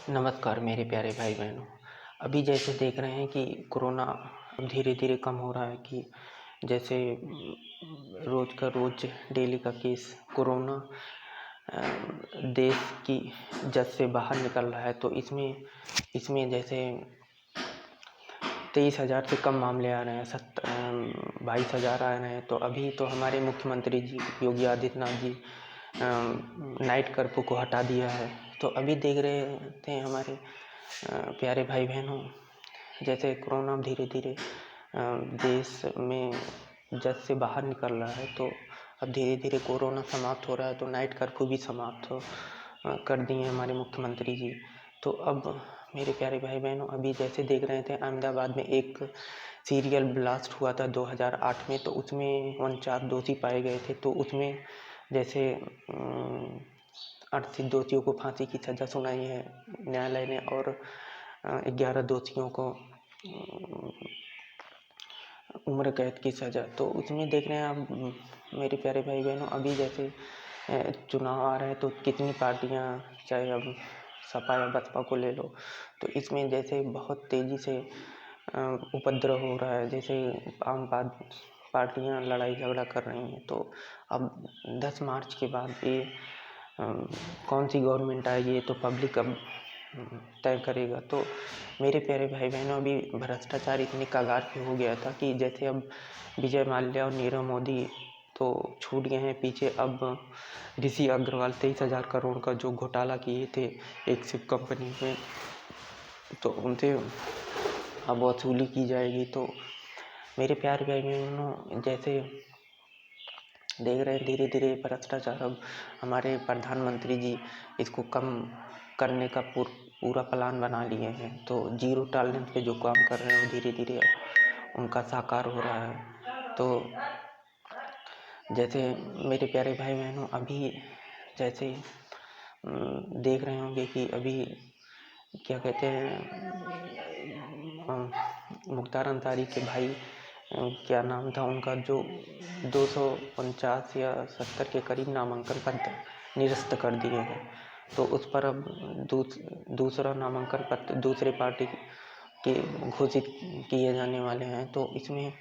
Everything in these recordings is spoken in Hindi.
नमस्कार मेरे प्यारे भाई बहनों। अभी जैसे देख रहे हैं कि कोरोना धीरे धीरे कम हो रहा है कि जैसे रोज़ का रोज़ डेली का केस कोरोना देश की जद से बाहर निकल रहा है। तो इसमें इसमें जैसे 23,000 से कम मामले आ रहे हैं, 22,000 आ रहे हैं। तो अभी तो हमारे मुख्यमंत्री जी योगी आदित्यनाथ जी नाइट कर्फ्यू को हटा दिया है। तो अभी देख रहे थे हमारे प्यारे भाई बहनों, जैसे कोरोना धीरे धीरे देश में जद से बाहर निकल रहा है। तो अब धीरे धीरे कोरोना समाप्त हो रहा है, तो नाइट कर्फ्यू भी समाप्त कर दिए हमारे मुख्यमंत्री जी। तो अब मेरे प्यारे भाई बहनों, अभी जैसे देख रहे थे अहमदाबाद में एक सीरियल ब्लास्ट हुआ था 2008 में। तो उसमें 49 दोषी पाए गए थे। तो उसमें जैसे 38 दोषियों को फांसी की सज़ा सुनाई है न्यायालय ने, और 11 दोषियों को उम्र कैद की सज़ा। तो उसमें देख रहे हैं आप मेरे प्यारे भाई बहनों, अभी जैसे चुनाव आ रहे हैं तो कितनी पार्टियां, चाहे अब सपा या बसपा को ले लो, तो इसमें जैसे बहुत तेज़ी से उपद्रव हो रहा है। जैसे आम पार्टियां लड़ाई झगड़ा कर रही हैं। तो अब 10 मार्च के बाद ये कौन सी गवर्नमेंट आएगी ये तो पब्लिक अब तय करेगा। तो मेरे प्यारे भाई बहनों, अभी भ्रष्टाचार इतने कगार पे हो गया था कि जैसे अब विजय माल्या और नीरव मोदी तो छूट गए हैं पीछे। अब ऋषि अग्रवाल 23,000 करोड़ का जो घोटाला किए थे एक शिप कंपनी में, तो उनसे अब वसूली की जाएगी। तो मेरे प्यारे भाई बहनों, जैसे देख रहे हैं धीरे धीरे भ्रष्टाचार, अब हमारे प्रधानमंत्री जी इसको कम करने का पूरा प्लान बना लिए हैं। तो जीरो टॉलरेंस पे जो काम कर रहे हैं वो धीरे धीरे उनका साकार हो रहा है। तो जैसे मेरे प्यारे भाई बहनों, अभी जैसे देख रहे होंगे कि अभी क्या कहते हैं, मुख्तार अंसारी के भाई क्या नाम था उनका, जो 249 या 70 के करीब नामांकन पत्र निरस्त कर दिए हैं। तो उस पर अब दूसरा नामांकन पत्र दूसरे पार्टी के घोषित किए जाने वाले हैं। तो इसमें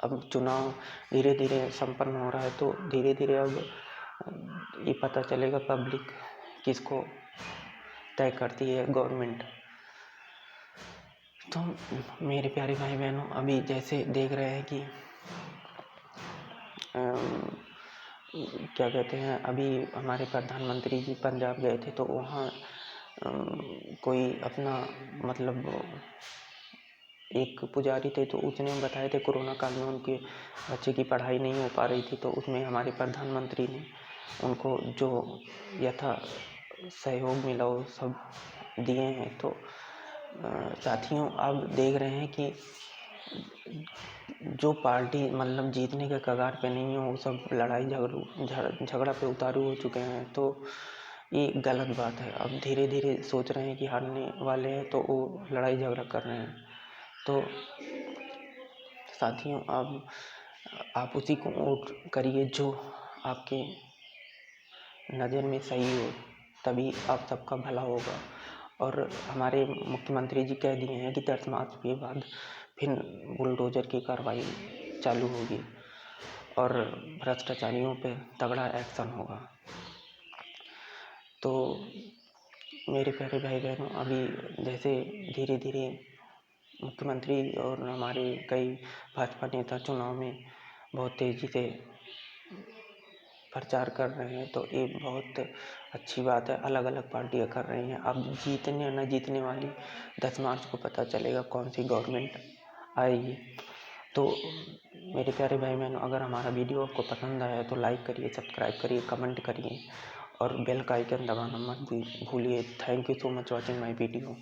अब चुनाव धीरे धीरे संपन्न हो रहा है। तो धीरे धीरे अब ये पता चलेगा पब्लिक किसको तय करती है गवर्नमेंट। तो मेरे प्यारे भाई बहनों, अभी जैसे देख रहे हैं कि क्या कहते हैं, अभी हमारे प्रधानमंत्री जी पंजाब गए थे। तो वहाँ कोई अपना मतलब एक पुजारी थे, तो उसने बताए थे कोरोना काल में उनके बच्चे की पढ़ाई नहीं हो पा रही थी। तो उसमें हमारे प्रधानमंत्री ने उनको जो यथा सहयोग मिला वो सब दिए हैं। तो साथियों, आप देख रहे हैं कि जो पार्टी मतलब जीतने के कगार पे नहीं है वो सब लड़ाई झगड़ा पे उतारू हो चुके हैं। तो ये गलत बात है। अब धीरे धीरे सोच रहे हैं कि हारने वाले हैं तो वो लड़ाई झगड़ा कर रहे हैं। तो साथियों, आप उसी को वोट करिए जो आपके नज़र में सही हो, तभी आप सबका भला होगा। और हमारे मुख्यमंत्री जी कह दिए हैं कि 10 मार्च के बाद फिर बुलडोज़र की कार्रवाई चालू होगी और भ्रष्टाचारियों पे तगड़ा एक्शन होगा। तो मेरे प्यारे भाई बहनों, अभी जैसे धीरे धीरे मुख्यमंत्री और हमारे कई भाजपा नेता चुनाव में बहुत तेज़ी से प्रचार कर रहे हैं। तो ये बहुत अच्छी बात है, अलग अलग पार्टियां कर रही हैं। अब जीतने या न जीतने वाली 10 मार्च को पता चलेगा कौन सी गवर्नमेंट आएगी। तो मेरे प्यारे भाई बहनों, अगर हमारा वीडियो आपको पसंद आया तो लाइक करिए, सब्सक्राइब करिए, कमेंट करिए और बेल का आइकन दबाना मत भूलिए। Thank you so much watching my video.